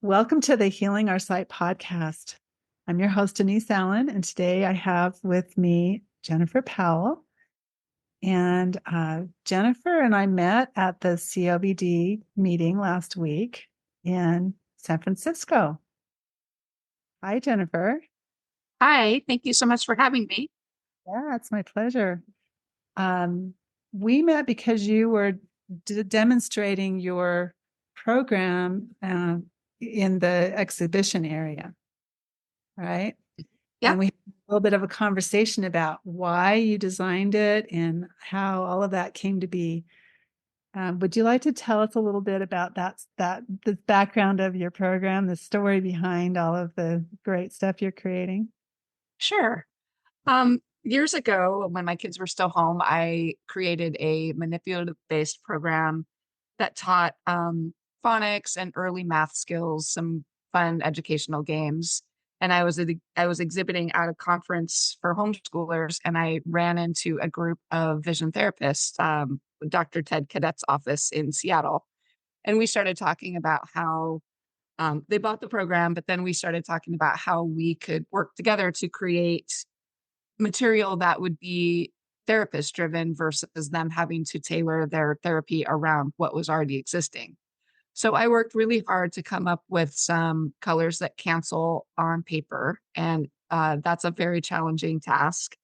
Welcome to the Healing Our Sight podcast. I'm your host, Denise Allen, and today I have with me Jennifer Powell. And Jennifer and I met at the COVD meeting last week in San Francisco. Hi, Jennifer. Hi, thank you so much for having me. Yeah, it's my pleasure. We met because you were demonstrating your program in the exhibition area, right? And Yep, we had a little bit of a conversation about why you designed it and how all of that came to be. Would you like to tell us a little bit about the background of your program, the story behind all of the great stuff you're creating? sure. Years ago, when my kids were still home, I created a manipulative-based program that taught phonics and early math skills, some fun educational games. And I was exhibiting at a conference for homeschoolers, and I ran into a group of vision therapists, Dr. Ted Cadet's office in Seattle, and we started talking about how they bought the program, but then we started talking about how we could work together to create material that would be therapist driven versus them having to tailor their therapy around what was already existing. So I worked really hard to come up with some colors that cancel on paper. And that's a very challenging task.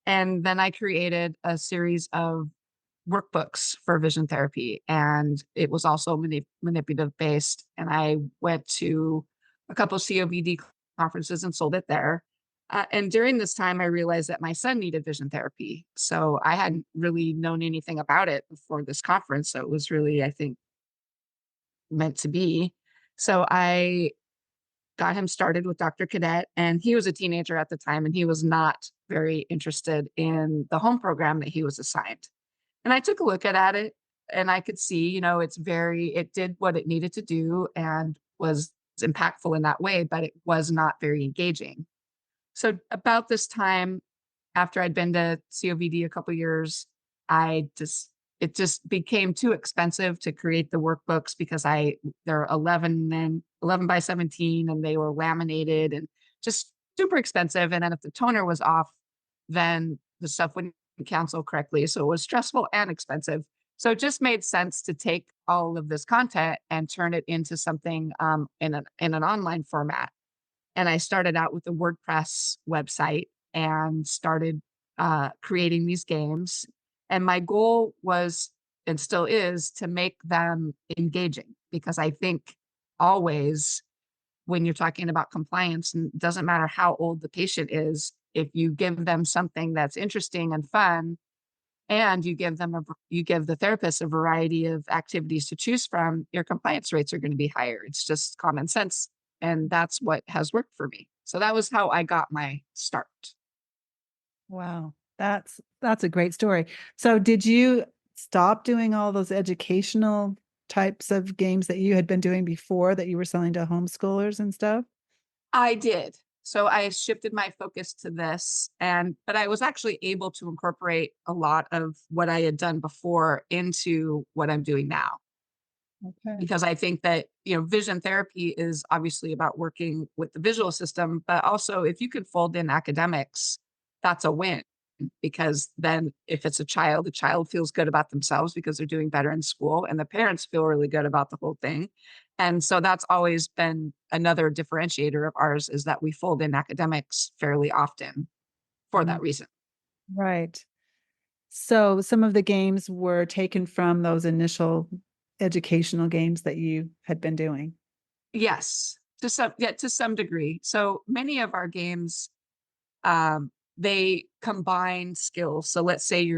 And then I created a series of workbooks for vision therapy, and it was also manipulative based. And I went to a couple of COVD conferences and sold it there. And during this time, I realized that my son needed vision therapy. So I hadn't really known anything about it before this conference. So it was really, I think, meant to be. So I got him started with Dr. Cadet, and he was a teenager at the time, and he was not very interested in the home program that he was assigned. And I took a look at it and I could see, it did what it needed to do and was impactful in that way, but it was not very engaging. So about this time, after I'd been to COVD a couple years, it just became too expensive to create the workbooks because they're 11 by 17 and they were laminated and just super expensive. And then if the toner was off, then the stuff wouldn't cancel correctly. So it was stressful and expensive. So it just made sense to take all of this content and turn it into something in an online format. And I started out with a WordPress website and started creating these games. And my goal was, and still is, to make them engaging, because I think always when you're talking about compliance, and it doesn't matter how old the patient is, if you give them something that's interesting and fun, and you give the therapist a variety of activities to choose from, your compliance rates are going to be higher. It's just common sense, and that's what has worked for me. So that was how I got my start. Wow, that's a great story. So did you stop doing all those educational types of games that you had been doing before that you were selling to homeschoolers and stuff? I did. So I shifted my focus to this, but I was actually able to incorporate a lot of what I had done before into what I'm doing now, Okay. because I think that, vision therapy is obviously about working with the visual system, but also if you can fold in academics, that's a win. Because then if it's a child, the child feels good about themselves because they're doing better in school, and the parents feel really good about the whole thing. And so that's always been another differentiator of ours, is that we fold in academics fairly often for that Mm, reason. right. So some of the games were taken from those initial educational games that you had been doing. Yes, to some degree. So many of our games, they combine skills. So let's say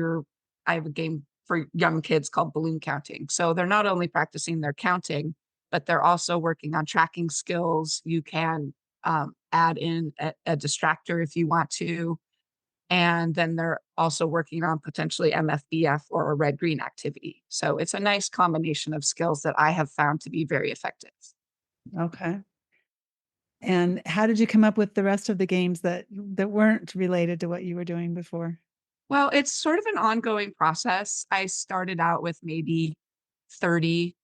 I have a game for young kids called balloon counting. So they're not only practicing their counting, but they're also working on tracking skills. You can add in a distractor if you want to. And then they're also working on potentially MFBF or a red green activity. So it's a nice combination of skills that I have found to be very effective. Okay. And how did you come up with the rest of the games that weren't related to what you were doing before? Well, it's sort of an ongoing process. I started out with maybe 30,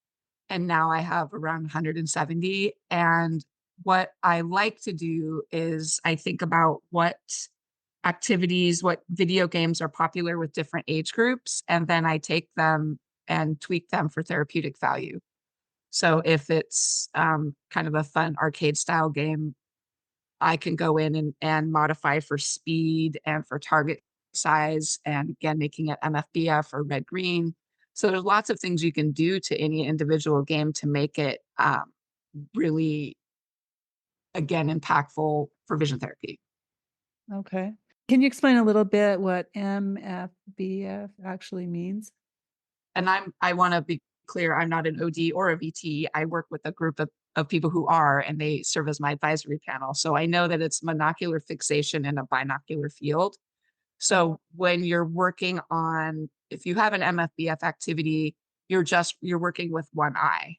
and now I have around 170. And what I like to do is I think about what activities, what video games are popular with different age groups, and then I take them and tweak them for therapeutic value. So if it's kind of a fun arcade style game, I can go in and modify for speed and for target size, and again, making it MFBF or red green. So there's lots of things you can do to any individual game to make it really, again, impactful for vision therapy. Okay. Can you explain a little bit what MFBF actually means? And I want to be clear, I'm not an OD or a VT. I work with a group of people who are, and they serve as my advisory panel. So I know that it's monocular fixation in a binocular field. So when you're working on, if you have an MFBF activity, you're working with one eye.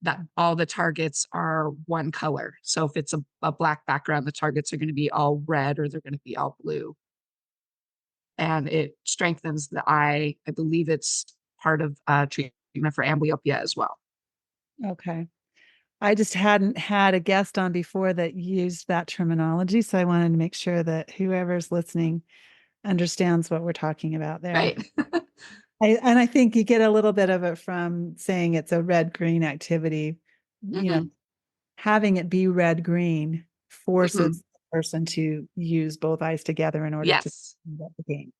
That all the targets are one color. So if it's a black background, the targets are going to be all red or they're going to be all blue. And it strengthens the eye. I believe it's part of treatment for amblyopia as well. Okay. I just hadn't had a guest on before that used that terminology. So I wanted to make sure that whoever's listening understands what we're talking about there. Right. And I think you get a little bit of it from saying it's a red green activity. Hmm. Having it be red green Hmm. forces the person to use both eyes together in order to Yes. get the game.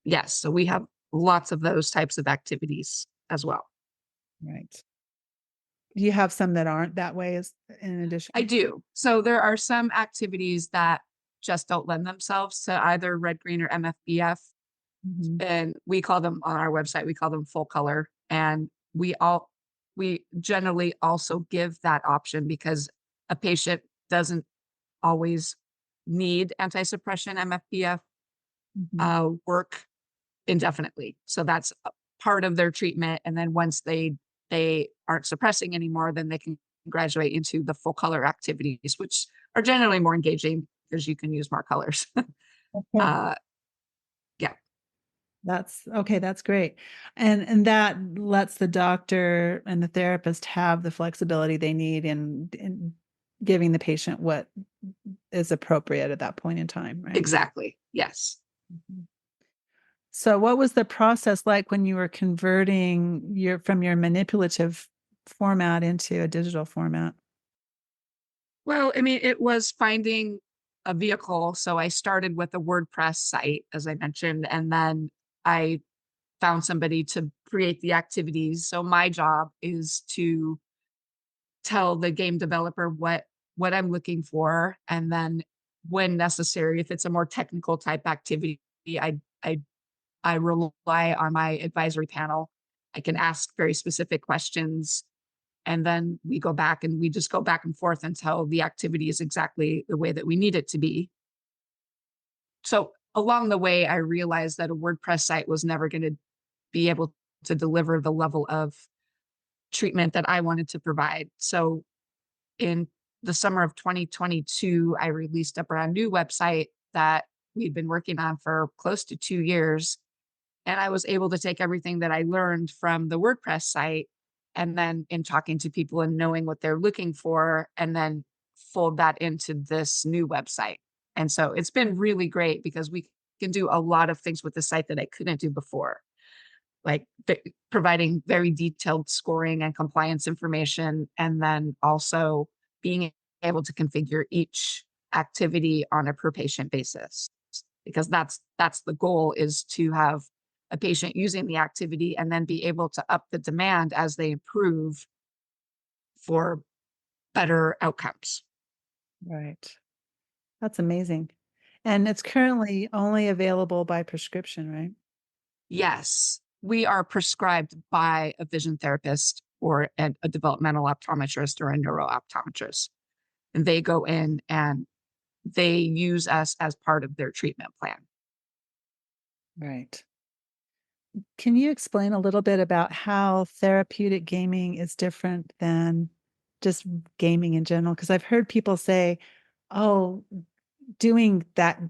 Yes. So we have lots of those types of activities as well. Right. Do you have some that aren't that way as in I addition? do. So there are some activities that just don't lend themselves to either red, green, or MFBF. Mhm. And we call them on our website, we call them full color. And we generally also give that option because a patient doesn't always need anti-suppression MFBF Mhm. work indefinitely. So that's a part of their treatment. And then once they aren't suppressing anymore, then they can graduate into the full color activities, which are generally more engaging because you can use more colors. Okay. uh, yeah, That's okay, that's great. And that lets the doctor and the therapist have the flexibility they need in giving the patient what is appropriate at that point in time, right? exactly. Yes. Mhm. So what was the process like when you were converting your manipulative format into a digital format? Well, I mean, it was finding a vehicle. So I started with a WordPress site, as I mentioned, and then I found somebody to create the activities. So my job is to tell the game developer what I'm looking for, and then when necessary, if it's a more technical type activity, I I I rely on my advisory panel. I can ask very specific questions, and then we go back and we just go back and forth until the activity is exactly the way that we need it to be. So along the way, I realized that a WordPress site was never going to be able to deliver the level of treatment that I wanted to provide. So in the summer of 2022, I released a brand new website that we'd been working on for close to 2 years. And I was able to take everything that I learned from the WordPress site and then in talking to people and knowing what they're looking for, and then fold that into this new website. And so it's been really great because we can do a lot of things with the site that I couldn't do before, like providing very detailed scoring and compliance information, and then also being able to configure each activity on a per patient basis, because that's the goal, is to have a patient using the activity and then be able to up the demand as they improve for better outcomes. Right. That's amazing. And it's currently only available by prescription, right? Yes, we are prescribed by a vision therapist or a developmental optometrist or a neuro optometrist, and they go in and they use us as part of their treatment plan. Right. Can you explain a little bit about how therapeutic gaming is different than just gaming in general? Because I've heard people say, oh, doing that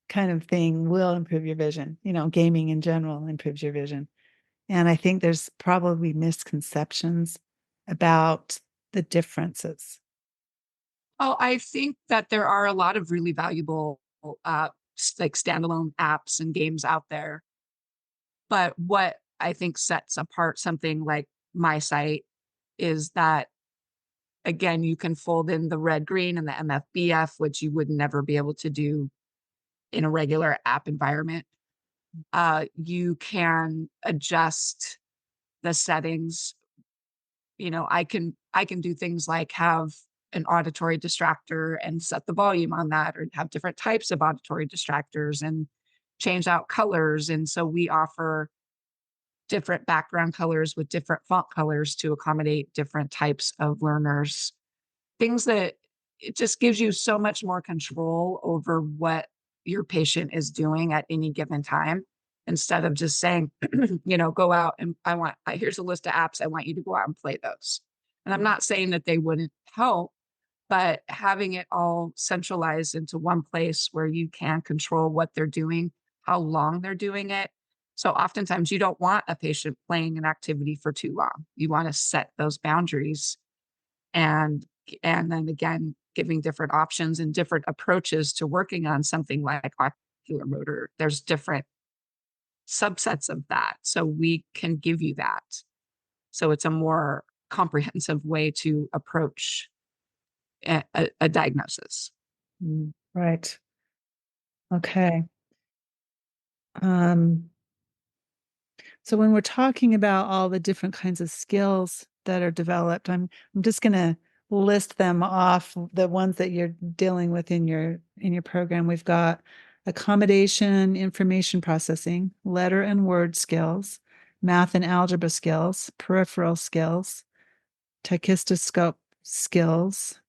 kind of thing will improve your vision. Gaming in general improves your vision. And I think there's probably misconceptions about the differences? Oh, I think that there are a lot of really valuable, like standalone apps and games out there. But what I think sets apart something like my site is that, again, you can fold in the red, green, and the MFBF, which you would never be able to do in a regular app environment. You can adjust the settings. I can do things like have an auditory distractor and set the volume on that, or have different types of auditory distractors and change out colors. And so we offer different background colors with different font colors to accommodate different types of learners. Things that it just gives you so much more control over what your patient is doing at any given time, instead of just saying, go out and here's a list of apps. I want you to go out and play those. And I'm not saying that they wouldn't help, but having it all centralized into one place where you can control what they're doing, how long they're doing it. So oftentimes you don't want a patient playing an activity for too long. You want to set those boundaries, and and then again giving different options and different approaches to working on something like ocular motor. There's different subsets of that. So we can give you that. So it's a more comprehensive way to approach a diagnosis. Right. Okay. Um, so when we're talking about all the different kinds of skills that are developed, I'm just going to list them off, the ones that you're dealing with in your program. We've got accommodation, information processing, letter and word skills, math and algebra skills, peripheral skills, tachistoscope skills,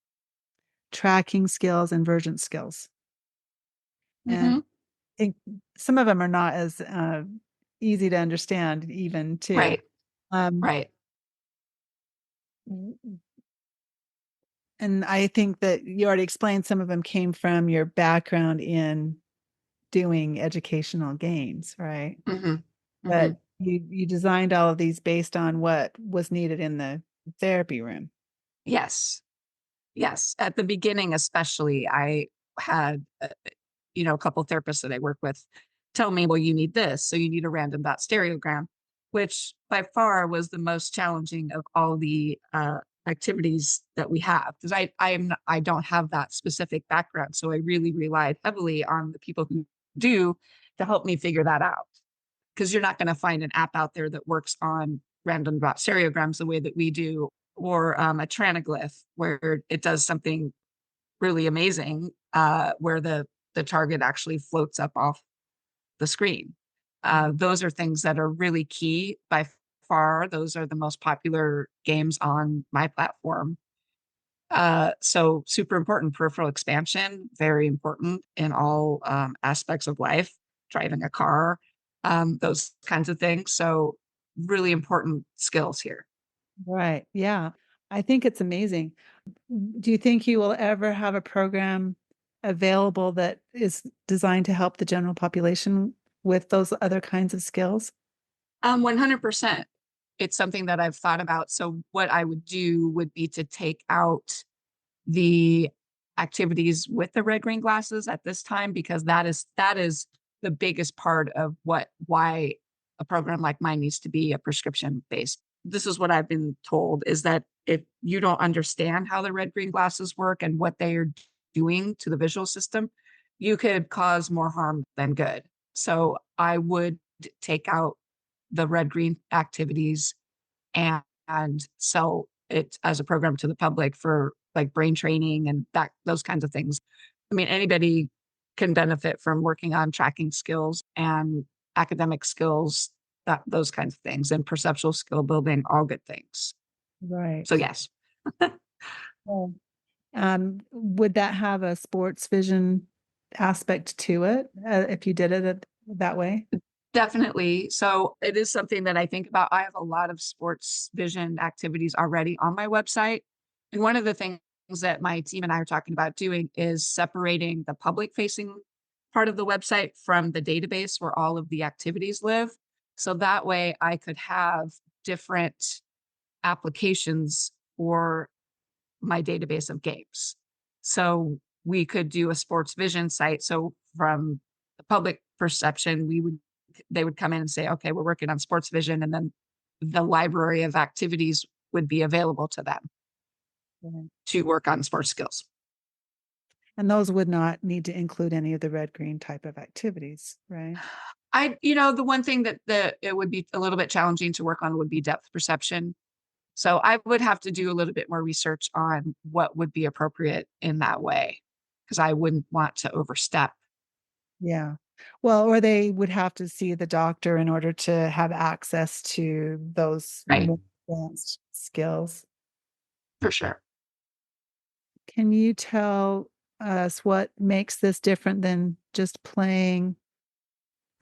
tracking skills, and vergent skills. And Hmm. I think some of them are not as easy to understand, even too. Right, Um, right. and I think that you already explained some of them came from your background in doing educational games, right? Hmm. Hmm. But you designed all of these based on what was needed in the therapy room. Yes, yes. At the beginning, especially, I had a couple therapists that I work with tell me, well, you need this. So you need a random dot stereogram, which by far was the most challenging of all the activities that we have. Because I don't have that specific background. So I really relied heavily on the people who do to help me figure that out. Because you're not going to find an app out there that works on random dot stereograms the way that we do, or a traniglyph where it does something really amazing, where the target actually floats up off the screen. Those are things that are really key by far. Those are the most popular games on my platform. So super important. Peripheral expansion, very important in all aspects of life, driving a car, those kinds of things. So really important skills here. Right. Yeah. I think it's amazing. Do you think you will ever have a program available that is designed to help the general population with those other kinds of skills? 100%. It's something that I've thought about. So what I would do would be to take out the activities with the red green glasses at this time, because that is the biggest part of why a program like mine needs to be a prescription based. This is what I've been told, is that if you don't understand how the red green glasses work and what they are doing to the visual system, you could cause more harm than good. So I would take out the red green activities and sell it as a program to the public for like brain training and that those kinds of things. I mean, anybody can benefit from working on tracking skills and academic skills, that those kinds of things, and perceptual skill building, all good things. So Right. yes, Well, would that have a sports vision aspect to it if you did that way? definitely. So it is something that I think about. I have a lot of sports vision activities already on my website. And one of the things that my team and I are talking about doing is separating the public facing part of the website from the database where all of the activities live. So that way I could have different applications for my database of games. So we could do a sports vision site. So from the public perception, they would come in and say, okay, we're working on sports vision, and then the library of activities would be available to them Right. to work on sports skills. And those would not need to include any of the red green type of activities, right? The one thing that it would be a little bit challenging to work on would be depth perception. So I would have to do a little bit more research on what would be appropriate in that way, because I wouldn't want to overstep. Yeah. Well, or they would have to see the doctor in order to have access to those Right. more advanced skills. For sure. Can you tell us what makes this different than just playing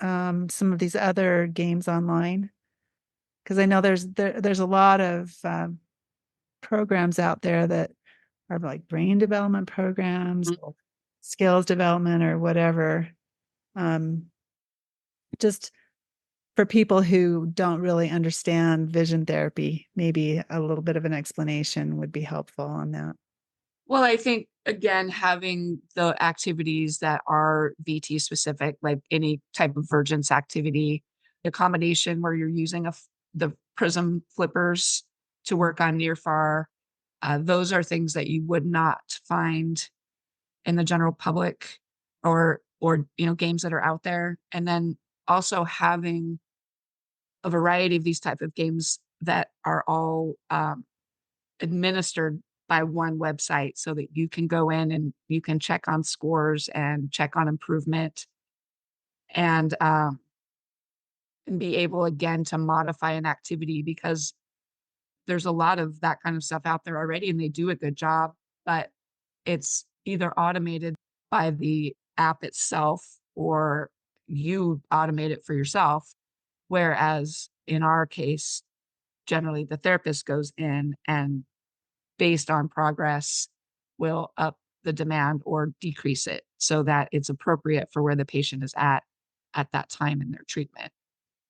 some of these other games online? Because I know there's a lot of programs out there that are like brain development programs Mhm. or skills development or whatever. Um, just for people who don't really understand vision therapy, maybe a little bit of an explanation would be helpful on that. Well, I think again, having the activities that are VT specific, like any type of Vergence activity, a combination where you're using the prism flippers to work on near far, those are things that you would not find in the general public, or games that are out there. And then also having a variety of these type of games that are all administered by one website, so that you can go in and you can check on scores and check on improvement, and be able again to modify an activity, because there's a lot of that kind of stuff out there already and they do a good job, but it's either automated by the app itself or you automate it for yourself. Whereas in our case, generally the therapist goes in and, based on progress, will up the demand or decrease it so that it's appropriate for where the patient is at that time in their treatment.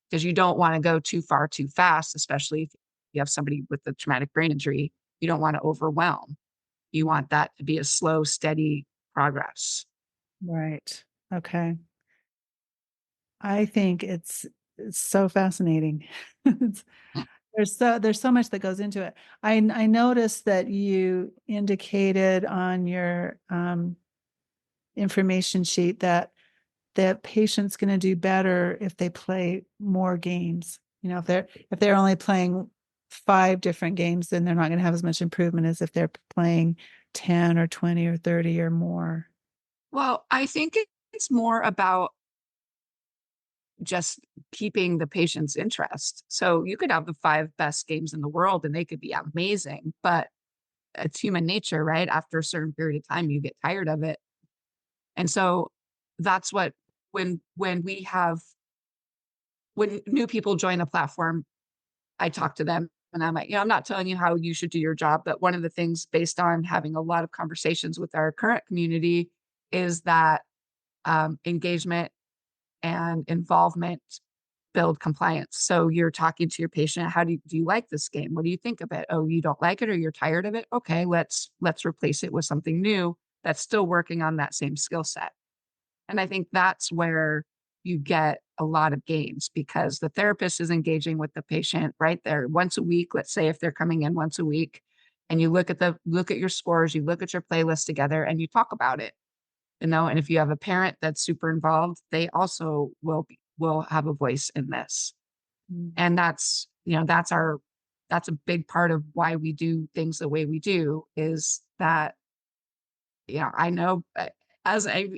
Because you don't want to go too far too fast, especially if you have somebody with a traumatic brain injury. You don't want to overwhelm. You want that to be a slow, steady progress. Right. Okay. I think it's so fascinating. It's, there's so much that goes into it. I noticed that you indicated on your information sheet that the patient's going to do better if they play more games. You know, if they're only playing 5 different games, then they're not going to have as much improvement as if they're playing 10 or 20 or 30 or more. Well, I think it's more about just keeping the patient's interest. So you could have the 5 best games in the world and they could be amazing, but it's human nature, right? After a certain period of time, you get tired of it. And so that's what, when new people join the platform, I talk to them and I'm like, I'm not telling you how you should do your job, but one of the things, based on having a lot of conversations with our current community, is that engagement and involvement build compliance. So you're talking to your patient. How do you like this game? What do you think of it? Oh, you don't like it, or you're tired of it? Okay, let's replace it with something new that's still working on that same skill set. And I think that's where you get a lot of gains, because the therapist is engaging with the patient right there once a week. Let's say if they're coming in once a week, and you look at your scores, you look at your playlist together and you talk about it. And if you have a parent that's super involved, they also will have a voice in this. Mm. And that's a big part of why we do things the way we do, is that, I know,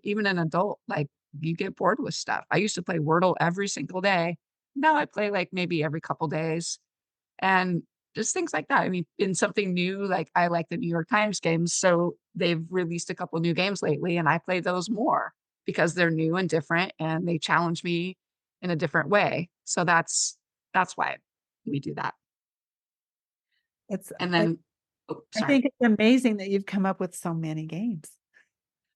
even an adult, like, you get bored with stuff. I used to play Wordle every single day. Now I play like maybe every couple days, and just things like that. I mean, in something new, like I like the New York Times games, so they've released a couple new games lately, and I play those more because they're new and different, and they challenge me in a different way. So that's why we do that. It's And I, then, oh, I sorry. think it's amazing that you've come up with so many games.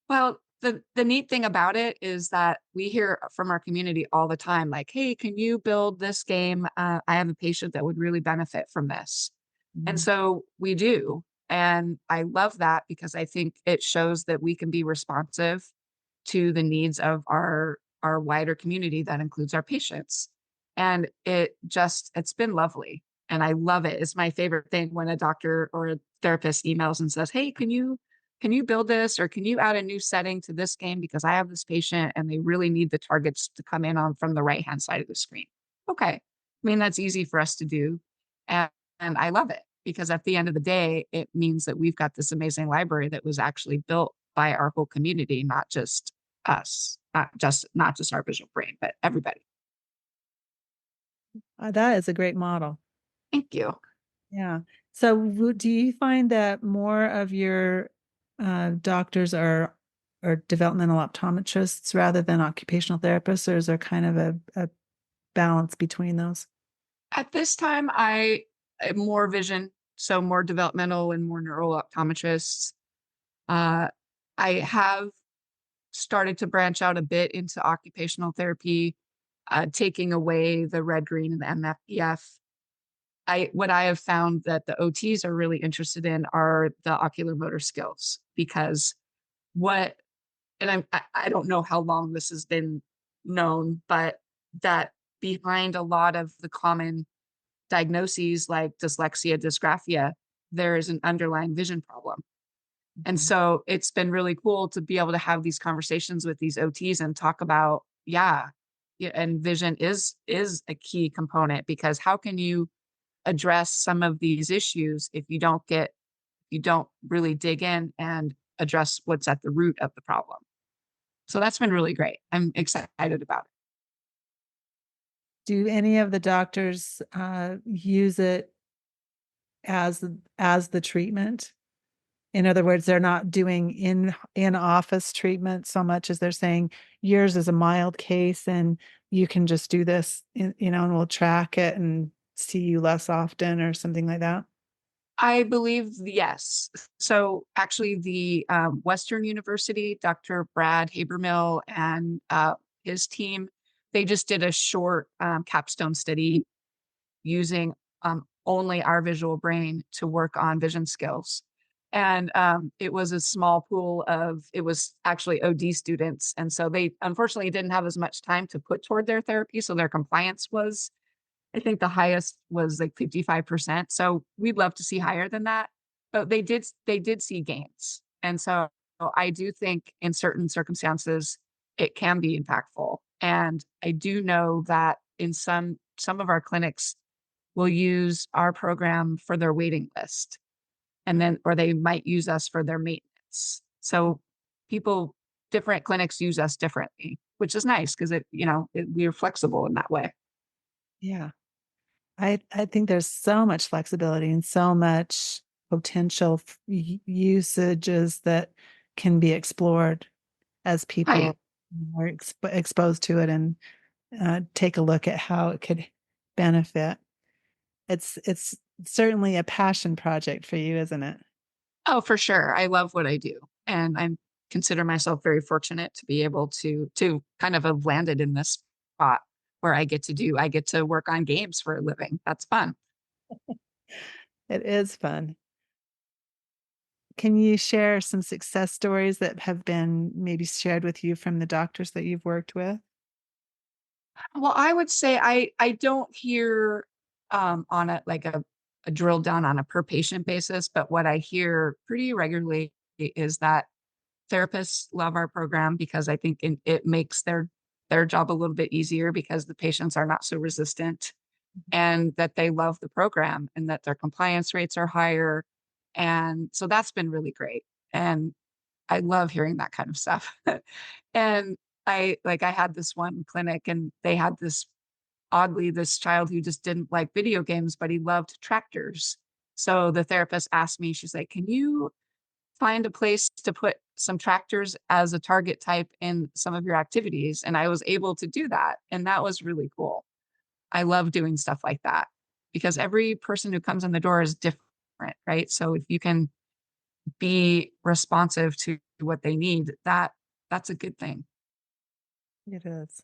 Well, the neat thing about it is that we hear from our community all the time, like, "Hey, can you build this game? I have a patient that would really benefit from this." And Mhm. so we do. And I love that because I think it shows that we can be responsive to the needs of our wider community that includes our patients. And it's been lovely. And I love it. It's my favorite thing when a doctor or a therapist emails and says, "Hey, can you build this or can you add a new setting to this game because I have this patient and they really need the targets to come in on from the right-hand side of the screen." Okay. I mean, that's easy for us to do. And, and I love it because at the end of the day, it means that we've got this amazing library that was actually built by our whole community, not just us, not just our visual brain, but everybody. That is a great model. Thank you. Yeah. So, do you find that more of your doctors are developmental optometrists rather than occupational therapists, or is there kind of a balance between those? At this time, I am more vision, so more developmental and more neural optometrists. Uh, I have started to branch out a bit into occupational therapy, taking away the red, green, and the MFPF. What I have found that the OTs are really interested in are the ocular motor skills because what and I don't know how long this has been known, but that behind a lot of the common diagnoses like dyslexia, dysgraphia, there is an underlying vision problem. And Mhm. so it's been really cool to be able to have these conversations with these OTs and talk about, yeah, and vision is a key component because how can you address some of these issues if you don't really dig in and address what's at the root of the problem. So that's been really great. I'm excited about it. Do any of the doctors use it as the treatment? In other words, they're not doing in office treatment so much as they're saying yours is a mild case and you can just do this, and we'll track it and see you less often or something like that. I believe yes. So actually, the Western University, Dr. Brad Habermill and his team, they just did a short capstone study using only our visual brain to work on vision skills. And it was a small pool of, it was actually OD students. And so they unfortunately didn't have as much time to put toward their therapy. So their compliance was, I think the highest was like 55%. So we'd love to see higher than that. But they did see gains. And so I do think in certain circumstances, it can be impactful. And I do know that in some of our clinics, will use our program for their waiting list and then or they might use us for their maintenance. So people different clinics use us differently, which is nice because we're flexible in that way. Yeah. I think there's so much flexibility and so much potential usages that can be explored as Right. people are exposed to it and take a look at how it could benefit. It's certainly a passion project for you, isn't it? Oh, for sure. I love what I do. And I consider myself very fortunate to be able to kind of have landed in this spot where I get to work on games for a living. That's fun. It is fun. Can you share some success stories that have been maybe shared with you from the doctors that you've worked with? Well, I would say I don't hear on a drill down on a per patient basis, but what I hear pretty regularly is that therapists love our program because I think it makes their job a little bit easier because the patients are not so resistant and that they love the program and that their compliance rates are higher. And so that's been really great. And I love hearing that kind of stuff. And I had this one clinic and they had this child who just didn't like video games, but he loved tractors. So the therapist asked me, she's like, "Can you find a place to put some tractors as a target type in some of your activities?" And I was able to do that. And that was really cool. I love doing stuff like that because every person who comes in the door is different, right? So if you can be responsive to what they need, that's a good thing. It is.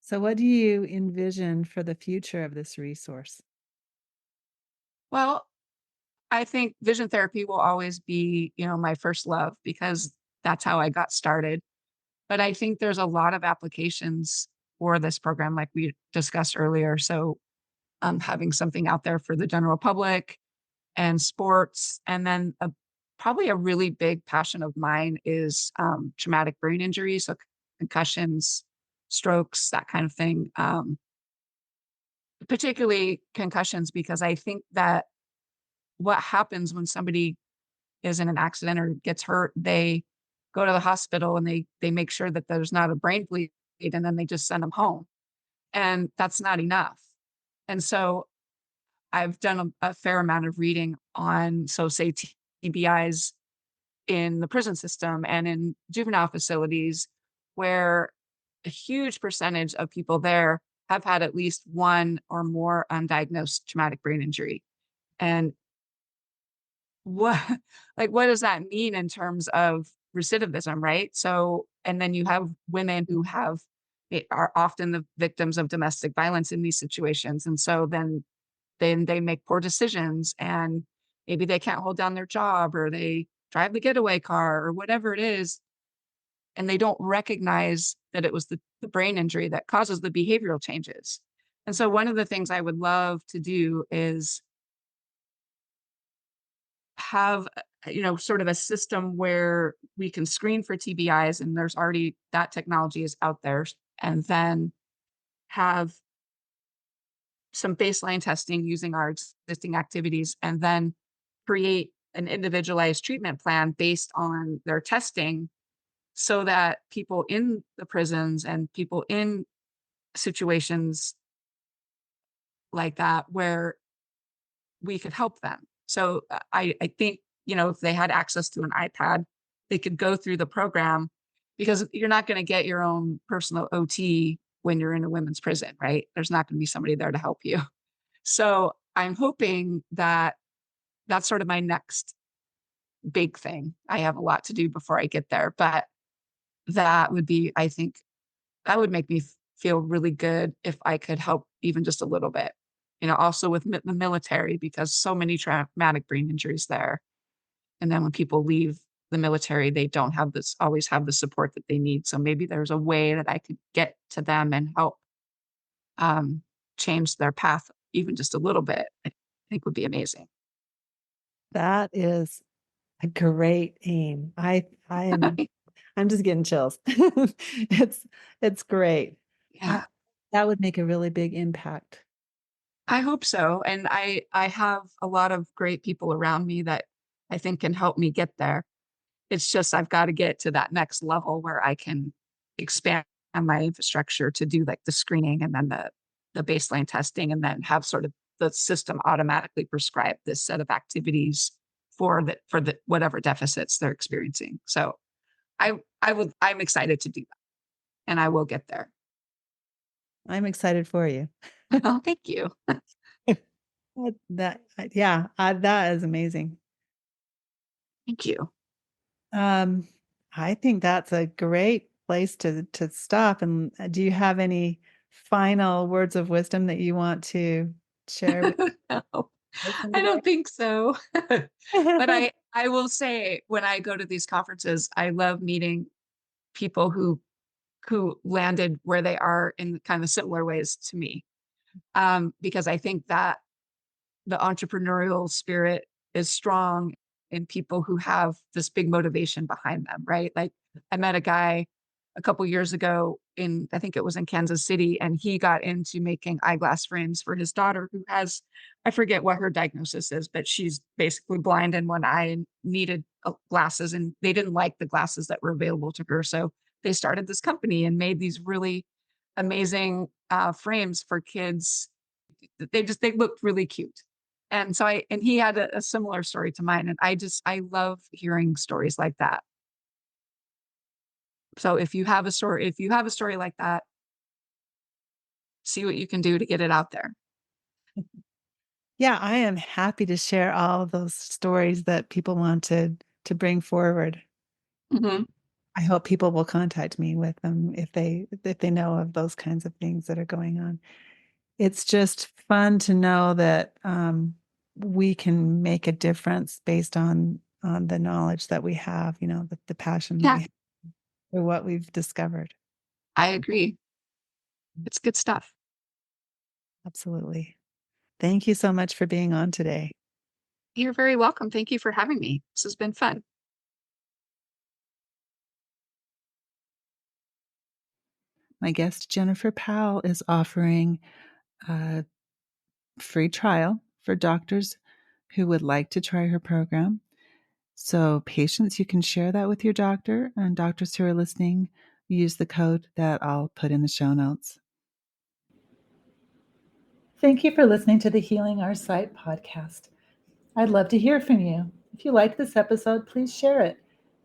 So, what do you envision for the future of this resource? Well, I think vision therapy will always be, my first love because that's how I got started. But I think there's a lot of applications for this program, like we discussed earlier. So, having something out there for the general public and sports, and then probably a really big passion of mine is traumatic brain injury, so concussions, strokes, that kind of thing. Particularly concussions, because I think that what happens when somebody is in an accident or gets hurt, they go to the hospital and they make sure that there's not a brain bleed, and then they just send them home. And that's not enough. And so I've done a fair amount of reading on, so say TBIs in the prison system and in juvenile facilities, where a huge percentage of people there have had at least one or more undiagnosed traumatic brain injury. And what what does that mean in terms of recidivism, right? So, and then you have women who are often the victims of domestic violence in these situations. And so then they make poor decisions, and maybe they can't hold down their job, or they drive the getaway car or whatever it is, and they don't recognize that it was the brain injury that causes the behavioral changes. And so one of the things I would love to do is have sort of a system where we can screen for TBIs, and there's already that technology is out there, and then have some baseline testing using our existing activities, and then create an individualized treatment plan based on their testing, so that people in the prisons and people in situations like that where we could help them. So I think, if they had access to an iPad, they could go through the program, because you're not going to get your own personal OT when you're in a women's prison, right? There's not going to be somebody there to help you. So I'm hoping that that's sort of my next big thing. I have a lot to do before I get there, but that would be, I think, that would make me feel really good if I could help even just a little bit. Also with the military, because so many traumatic brain injuries there. And then when people leave the military, they don't have this always have the support that they need. So maybe there's a way that I could get to them and help um, change their path even just a little bit. I think would be amazing. That is a great aim. I'm just getting chills. It's great. I, Yeah, that would make a really big impact. I hope so. And I have a lot of great people around me that I think can help me get there. It's just I've got to get to that next level where I can expand my infrastructure to do like the screening, and then the baseline testing, and then have sort of the system automatically prescribe this set of activities for the whatever deficits they're experiencing. So I'm excited to do that, and I will get there. I'm excited for you. Oh, thank you. Yeah, that is amazing. Thank you. Um, I think that's a great place to stop. And do you have any final words of wisdom that you want to share with No, listening I today? don't think so. But I will say, when I go to these conferences, I love meeting people who landed where they are in kind of similar ways to me. Because I think that the entrepreneurial spirit is strong in people who have this big motivation behind them, right? Like, I met a guy a couple years ago I think it was in Kansas City, and he got into making eyeglass frames for his daughter, who has, I forget what her diagnosis is, but she's basically blind in one eye and needed glasses, and they didn't like the glasses that were available to her. So they started this company and made these really amazing frames for kids. They looked really cute. And so and he had a similar story to mine. And I love hearing stories like that. So if you have a story like that, see what you can do to get it out there. Yeah, I am happy to share all of those stories that people wanted to bring forward. Hmm. I hope people will contact me with them if they know of those kinds of things that are going on. It's just fun to know that we can make a difference based on the knowledge that we have, the passion that Yeah, we have for what we've discovered. I agree. It's good stuff. Absolutely. Thank you so much for being on today. You're very welcome. Thank you for having me. This has been fun. My guest, Jennifer Powell, is offering a free trial for doctors who would like to try her program. So, patients, you can share that with your doctor, and doctors who are listening, use the code that I'll put in the show notes. Thank you for listening to the Healing Our Sight podcast. I'd love to hear from you. If you like this episode, please share it.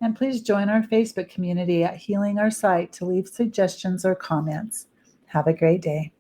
And please join our Facebook community at Healing Our Sight to leave suggestions or comments. Have a great day.